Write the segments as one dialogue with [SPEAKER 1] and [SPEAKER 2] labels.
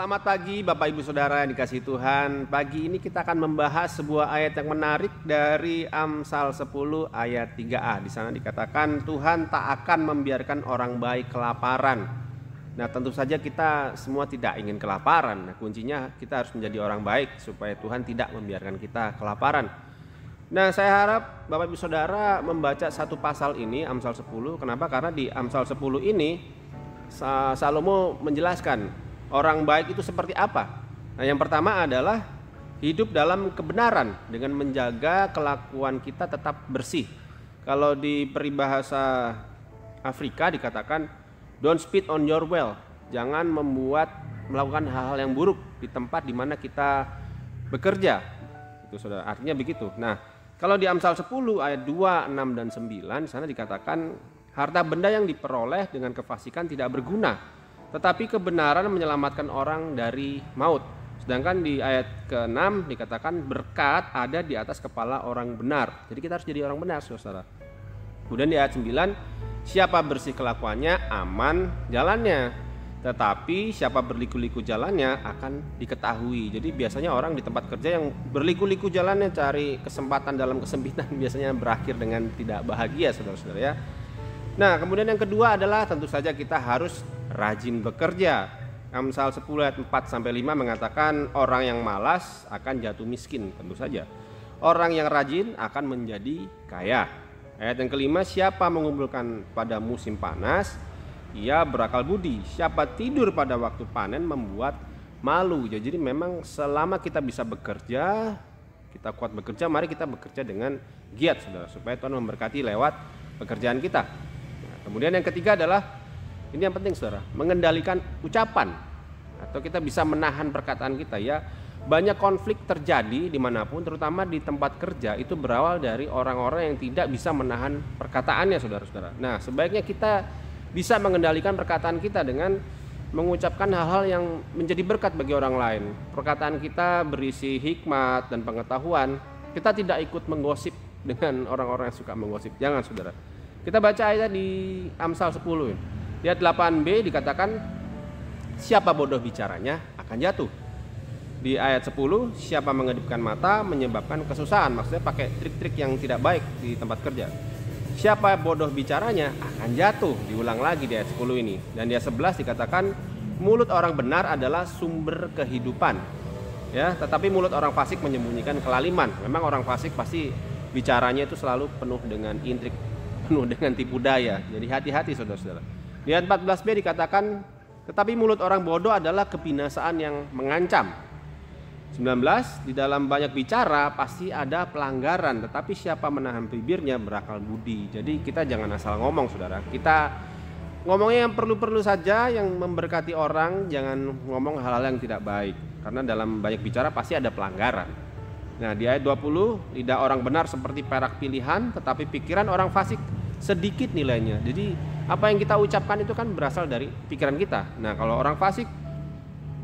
[SPEAKER 1] Selamat pagi Bapak Ibu Saudara yang dikasihi Tuhan. Pagi ini kita akan membahas sebuah ayat yang menarik dari Amsal 10 ayat 3a. Di sana dikatakan Tuhan tak akan membiarkan orang baik kelaparan. Nah, tentu saja kita semua tidak ingin kelaparan. Nah, kuncinya kita harus menjadi orang baik supaya Tuhan tidak membiarkan kita kelaparan. Nah, saya harap Bapak Ibu Saudara membaca satu pasal ini, Amsal 10. Kenapa? Karena di Amsal 10 ini Salomo menjelaskan orang baik itu seperti apa. Nah, yang pertama adalah hidup dalam kebenaran dengan menjaga kelakuan kita tetap bersih. Kalau di peribahasa Afrika dikatakan don't spit on your well. Jangan melakukan hal-hal yang buruk di tempat di mana kita bekerja. Itu Saudara, artinya begitu. Nah, kalau di Amsal 10 ayat 2, 6 dan 9 sana dikatakan harta benda yang diperoleh dengan kefasikan tidak berguna, tetapi kebenaran menyelamatkan orang dari maut. Sedangkan di ayat ke-6 dikatakan berkat ada di atas kepala orang benar. Jadi kita harus jadi orang benar, saudara. Kemudian di ayat 9, siapa bersih kelakuannya aman jalannya, tetapi siapa berliku-liku jalannya akan diketahui. Jadi biasanya orang di tempat kerja yang berliku-liku jalannya cari kesempatan dalam kesempitan biasanya berakhir dengan tidak bahagia, saudara-saudara ya. Nah, kemudian yang kedua adalah tentu saja kita harus rajin bekerja. Amsal 10 ayat 4-5 mengatakan orang yang malas akan jatuh miskin, tentu saja. Orang yang rajin akan menjadi kaya. Ayat yang kelima, siapa mengumpulkan pada musim panas, ia berakal budi. Siapa tidur pada waktu panen membuat malu. Jadi memang selama kita bisa bekerja, kita kuat bekerja, mari kita bekerja dengan giat, saudara, supaya Tuhan memberkati lewat pekerjaan kita. Nah, kemudian yang ketiga adalah ini yang penting, saudara, mengendalikan ucapan atau kita bisa menahan perkataan kita ya. Banyak konflik terjadi dimanapun, terutama di tempat kerja, itu berawal dari orang-orang yang tidak bisa menahan perkataannya, saudara-saudara. Nah, sebaiknya kita bisa mengendalikan perkataan kita dengan mengucapkan hal-hal yang menjadi berkat bagi orang lain. Perkataan kita berisi hikmat dan pengetahuan. Kita tidak ikut menggosip dengan orang-orang yang suka menggosip. Jangan, saudara. Kita baca ayat di Amsal 10 ini. Di ayat 8b dikatakan siapa bodoh bicaranya akan jatuh. Di ayat 10 siapa mengedipkan mata menyebabkan kesusahan. Maksudnya pakai trik-trik yang tidak baik di tempat kerja. Siapa bodoh bicaranya akan jatuh. Diulang lagi di ayat 10 ini. Dan di ayat 11 dikatakan mulut orang benar adalah sumber kehidupan. Ya, tetapi mulut orang fasik menyembunyikan kelaliman. Memang orang fasik pasti bicaranya itu selalu penuh dengan intrik, penuh dengan tipu daya. Jadi hati-hati, saudara-saudara. Di ayat 14b dikatakan tetapi mulut orang bodoh adalah kebinasaan yang mengancam. 19, di dalam banyak bicara pasti ada pelanggaran, tetapi siapa menahan bibirnya berakal budi. Jadi kita jangan asal ngomong, saudara. Kita ngomongnya yang perlu-perlu saja, yang memberkati orang. Jangan ngomong hal-hal yang tidak baik, karena dalam banyak bicara pasti ada pelanggaran. Nah, di ayat 20, lidah orang benar seperti perak pilihan, tetapi pikiran orang fasik sedikit nilainya. Jadi apa yang kita ucapkan itu kan berasal dari pikiran kita. Nah, kalau orang fasik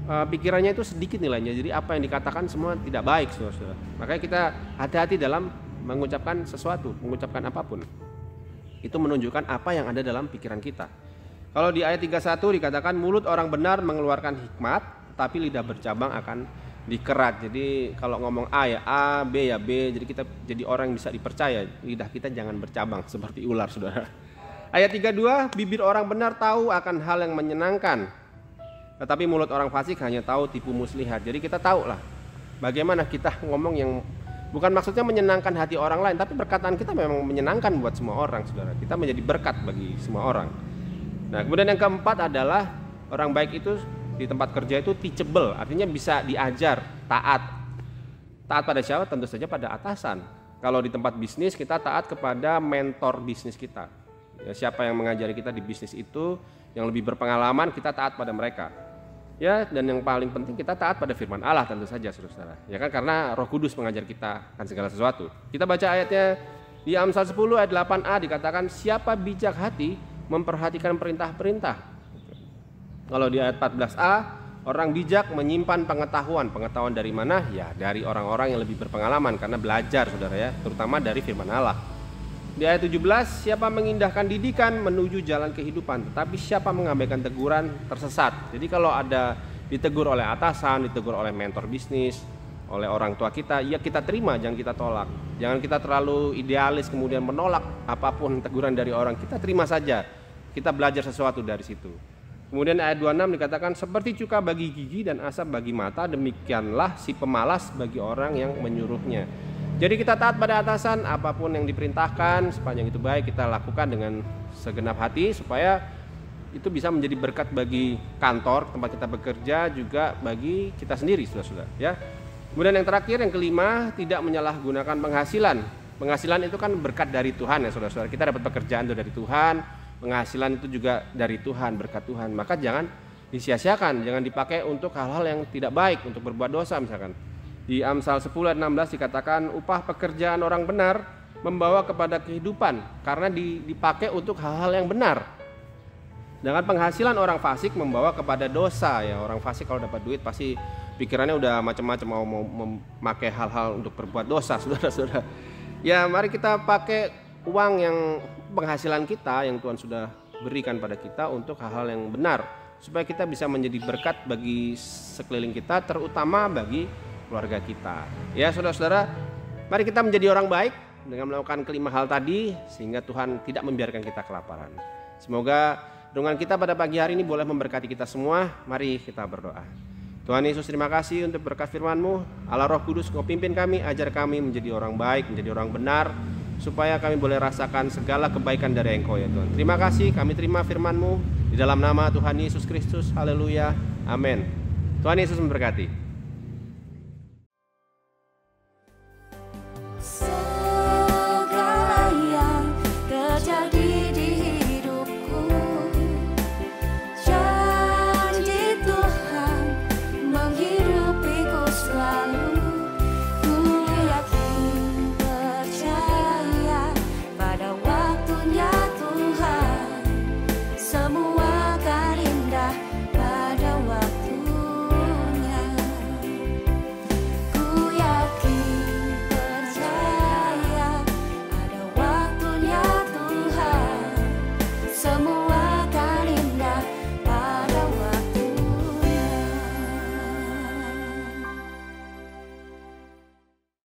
[SPEAKER 1] pikirannya itu sedikit nilainya. Jadi apa yang dikatakan semua tidak baik, saudara-saudara. Makanya kita hati-hati dalam mengucapkan sesuatu, mengucapkan apapun. Itu menunjukkan apa yang ada dalam pikiran kita. Kalau di ayat 31 dikatakan mulut orang benar mengeluarkan hikmat, tapi lidah bercabang akan dikerat. Jadi kalau ngomong A ya A, B ya B. Jadi kita jadi orang yang bisa dipercaya. Lidah kita jangan bercabang seperti ular, saudara. Ayat 32, bibir orang benar tahu akan hal yang menyenangkan, tetapi mulut orang fasik hanya tahu tipu muslihat. Jadi kita tahu lah bagaimana kita ngomong yang bukan maksudnya menyenangkan hati orang lain, tapi perkataan kita memang menyenangkan buat semua orang, saudara. Kita menjadi berkat bagi semua orang. Nah, kemudian yang keempat adalah orang baik itu di tempat kerja itu teachable, artinya bisa diajar, taat. Taat pada siapa? Tentu saja pada atasan. Kalau di tempat bisnis kita taat kepada mentor bisnis kita. Ya, siapa yang mengajari kita di bisnis itu yang lebih berpengalaman, kita taat pada mereka. Ya, dan yang paling penting kita taat pada firman Allah tentu saja, saudara. Ya kan, karena Roh Kudus mengajar kita akan segala sesuatu. Kita baca ayatnya di Amsal 10 ayat 8a dikatakan siapa bijak hati memperhatikan perintah-perintah. Kalau di ayat 14a orang bijak menyimpan pengetahuan. Pengetahuan dari mana? Ya, dari orang-orang yang lebih berpengalaman karena belajar, saudara ya, terutama dari firman Allah. Di ayat 17, siapa mengindahkan didikan menuju jalan kehidupan, tetapi siapa mengabaikan teguran tersesat. Jadi kalau ada ditegur oleh atasan, ditegur oleh mentor bisnis, oleh orang tua kita, ya kita terima, jangan kita tolak. Jangan kita terlalu idealis kemudian menolak apapun teguran dari orang, kita terima saja. Kita belajar sesuatu dari situ. Kemudian ayat 26 dikatakan, seperti cuka bagi gigi dan asap bagi mata, demikianlah si pemalas bagi orang yang menyuruhnya. Jadi kita taat pada atasan, apapun yang diperintahkan, sepanjang itu baik kita lakukan dengan segenap hati, supaya itu bisa menjadi berkat bagi kantor tempat kita bekerja, juga bagi kita sendiri, saudara-saudara, ya. Kemudian yang terakhir, yang kelima, tidak menyalahgunakan penghasilan. Penghasilan itu kan berkat dari Tuhan, ya saudara-saudara. Kita dapat pekerjaan itu dari Tuhan, penghasilan itu juga dari Tuhan, berkat Tuhan. Maka jangan disia-siakan, jangan dipakai untuk hal-hal yang tidak baik, untuk berbuat dosa misalkan. Di Amsal 10 ayat 16 dikatakan, upah pekerjaan orang benar membawa kepada kehidupan, karena dipakai untuk hal-hal yang benar. Dengan penghasilan orang fasik membawa kepada dosa, ya. Orang fasik kalau dapat duit pasti pikirannya udah macam-macam, mau memakai hal-hal untuk berbuat dosa, saudara-saudara. Ya, mari kita pakai uang yang penghasilan kita yang Tuhan sudah berikan pada kita untuk hal-hal yang benar, supaya kita bisa menjadi berkat bagi sekeliling kita, terutama bagi keluarga kita. Ya, saudara-saudara, mari kita menjadi orang baik dengan melakukan kelima hal tadi, sehingga Tuhan tidak membiarkan kita kelaparan. Semoga renungan kita pada pagi hari ini boleh memberkati kita semua. Mari kita berdoa. Tuhan Yesus, terima kasih untuk berkat firman-Mu. Allah Roh Kudus, Kau pimpin kami, ajar kami menjadi orang baik, menjadi orang benar, supaya kami boleh rasakan segala kebaikan dari Engkau, ya Tuhan. Terima kasih, kami terima firman-Mu di dalam nama Tuhan Yesus Kristus. Haleluya, amin. Tuhan Yesus memberkati.